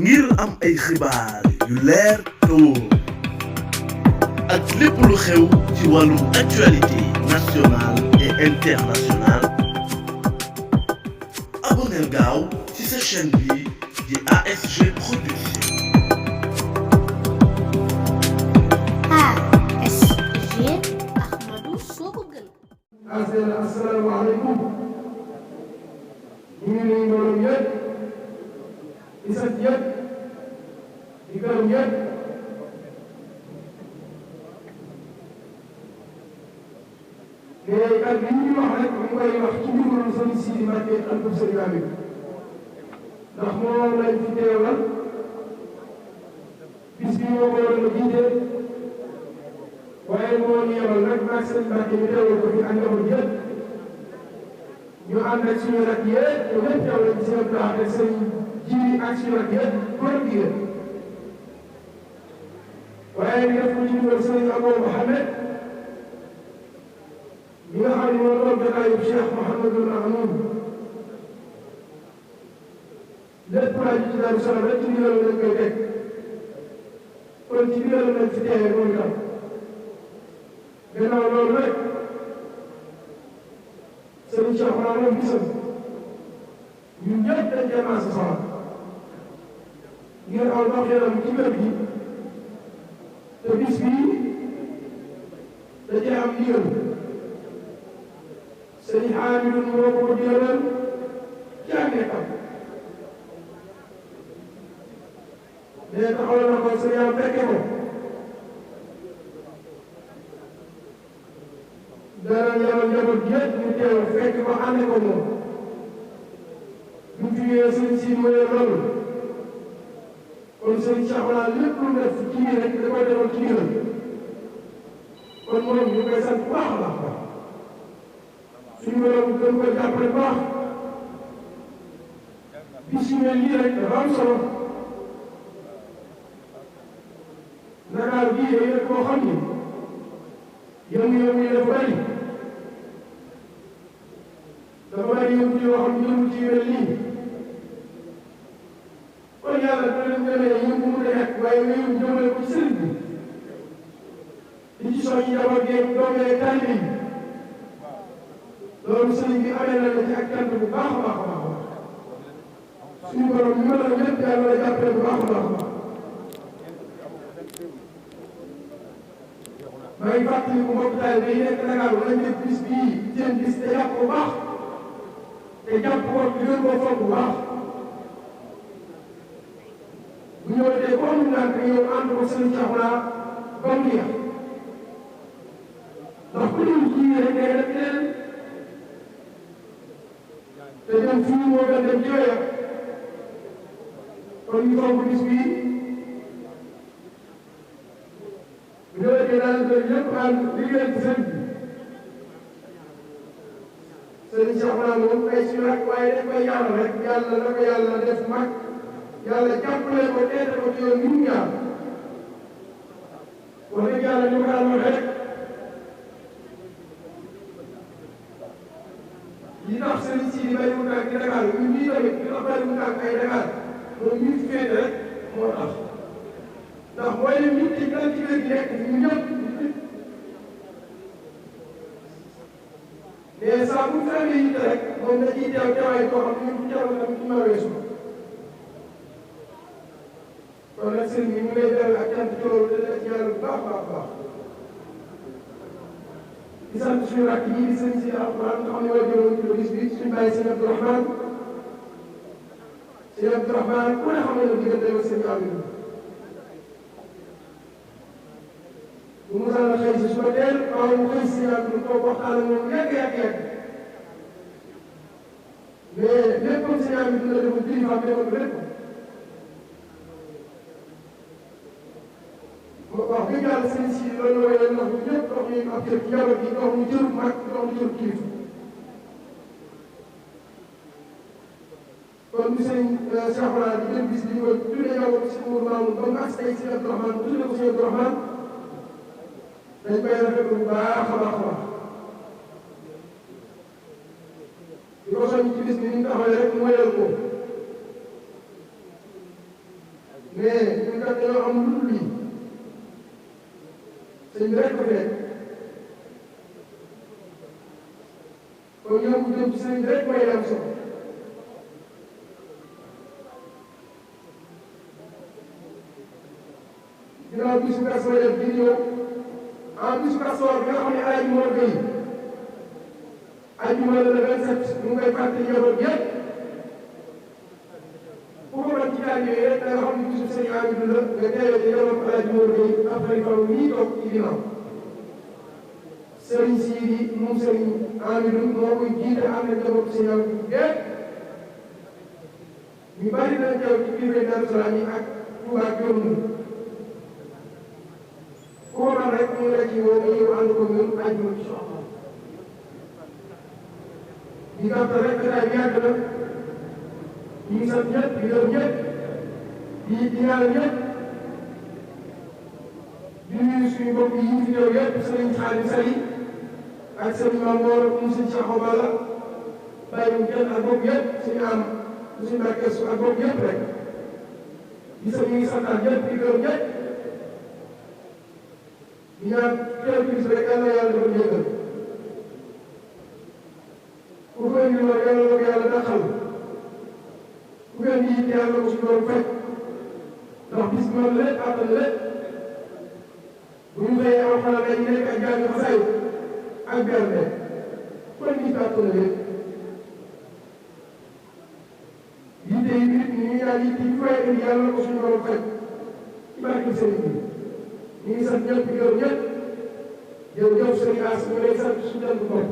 ngir am ay xibaar yu leer te wóor ak lépp lu xew ci wàllum actualité nationale et internationale abonneel gaaw ci sa chaîne bi di ASG Production. ASG Ahmadou Soobu Gën. asalaamaaleykum ñu ngi nuyu mbooloo yëpp di sant yëpp di gërëm yëpp mais kàddu yi ñuy wax rek ñu koy wax ci ndigalu Sëriñ Sidi Mbacke ak Sëriñ Amir ndax moom lañ fi teewal bis bi moo ko waroon a jiite waaye moo ñu yebal nag maag Sëriñ Mbacke ñu teewal ko fi ak njaboot yëpp ñu ànd ak suñu rakk yëpp ñu ñëpp teewal ci seen baax ak sëriñ Jibi ak suñu rakk yëpp góor ak jigéen waaye ñu def ko ci ndigal Sëriñ Abou Mohamed mi nga xam ne moo doon jotaayu Cheikh Mouhamadul Mamoun lépp laa ji ci Daaru Salaam rek ci ndigal lañ koy teg kon ci ndigal lañ fi teewee moom itam gannaaw loolu rek Sëriñ Cheikh moom gisam ñun ñëpp dañ cee maas sawar ngir aw doxalinam ci kër gi te bis bii da cee am ndigal Sëriñ Hamidou moo ko digaloon ci ak nekkam mais taxawal na ko sëriñ am fekke ko dara yabal njaboot yëpp ñu teew fekk ko ànd ko moom bu ñu jugee sëriñ si mooy loolu kon sëriñ Cheikh wala lépp lu def ci biir rek da koy defal ci biir kon moom ñu koy sant bu baax a baax suñu borom gën ko jàppale bu baax bis yu mel nii rek dafa am solo Ndakaar bii yéen koo xam ni yëngu-yëngu yi dafa bëri dafa bëri yëngu yoo xam ne yëngu ci yu mel nii kon yàlla dina leen demee yëngu mu nekk waaye nga yëngu jëmale ko ci sëriñ bi di ci soññi njaboot geeg doom yeeg taalibe yi loolu sëriñ bi amee na la ci ak cant bu baax a baax a baax suñu borom ñu mën a lépp yàlla la jàppale bu baax a baax a baax maa ngi fàttali ko mbokk taalibe yi nekk Dakar lañ def bis bii seen bis te jàpp bu baax te jàpp ko di gën koo fonk bu baax bu ñëwee ko am naan nga ñëw ànd ko sëriñ Cheikhouna ba mu neex ndax ku dul ji rek day def leneen te dem fii moo gën dem jooya kon ñu fonk bis bii bu ñëwee daal di lépp ànd liggéeyal ci sëriñ bi sëriñ Cheikhouna moom ay suñu rakk waaye dañ koy ñaanal rek yàlla na ko yàlla def mag yàlla jàppale ko teete ko ci yoon bi mu ñaan wax dëgg yàlla ni ma ko daan waxee rek li tax sëriñ si di bàyyi mu tànk ci Dakar ñun ñii tamit li tax bàyyi mu tànk ay Dakar moom ñu fi féete rek moo tax ndax mooy leen nit ci gën ci kër gi nekk ñu ñëpp mais saa bu fi amee yitte rek moom da ciy teew teewaay boo xam ne ñun teewal tamit ci ma weesu kon nag sëriñ bi ñu lay dellu ak cant ci loolu dana ci yàlla bu baax baax baax di sant suñu rakk yi di sëriñ si alquran nga xam ne waa jëloon ci bis bi suñu bàyyi sëñ Abdourahmane sëñ Abdourahmane ku ne xam ne la diggante ak sëñ Amir bu mu daan xëy si suba teel waaw mu xëy si ak ñu toog waxtaan ak moom yàgg mais lépp comme sëñ Amir dina defoon kilifaam defoon ko lépp wax dëgg yàlla sëñ si loolu la wéyal ndax ñun ñëpp dox ñu ab cër ci njaboot gi dox ñu jëru mag dox ñu jëru kilifa kon bi sëñ Cheikhouna di jël bis bi ñu ko tuddee njaboot si Mourou Mamoun ba mu agsi tey si Abdourahmane bu tuddee ko si Abdourahmane dañ koy rafetlu bu baax a baax a baax di ko soññ ci bis bi ni ñu taxawee rek mu wéyal ko mais ñun kat dañoo am lu dul lii sëñ bi rek ko fi nekk kon ñoom bu jëm ci sëñ bi rek mooy am solo ginnaaw bisu Kazu Rajab bi ñëw en bisu Kazu Rajab bi nga xam ne Alaaji Mor Gueye ajjuma la le 27 mu ngi koy fàttali njaboot yëpp ku ko doon ci daal yooyu rek da nga xam ne bisu sëñ Amidou la nga teewee ci njaboot Alaaji Mor Gueye ak xalifa nii toog ci ginnaaw sëriñ Sidi moom sëriñ Amidou moo koy jiite am na njaboot sëñ Amidou yëpp ñu bari dana teew ci kilifa Daaru Salaam yi ak Touba ak Diourbel ku ko doon rek mu ngi la ci woo nga ñëw ànd ko ñun ajjuma incha allah di gàttal rek jotaay bi yàgg na ñu ngi sant ñëpp di gërëm ñëpp di ñaanal ñëpp di nuyu suñu mbokk yi ñu fi ñëw yëpp sëriñ Xaadim Sali ak sëriñ Mamoor mu sëriñ Cheikh Obala bàyyi mu kenn ak bokk yëpp suñu am suñu barkeesu ak bokk yëpp rek di sa ñu ngi santaat ñëpp di gërëm ñëpp di ñaan teew bis rek yàlla yàlla dafa jéggal ku ko indi loolu yàlla na ko yàlla dàqal ku ko indi it yàlla na ko suñu doon fekk ndax bis bi man lépp àttan lépp bu ñu xëyee aw xanaa dañu nekk ak jàng xasaay ak bernde ku indi it àttan lépp yitte yi nit ñi ñu ñaan yitte yi fay indi yàlla na ko suñu doon fekk ci barke sëriñ bi ñu ngi sant ñëpp di gërëm ñëpp jërëjëf sëriñ As ñu lay sant suñu jant bopp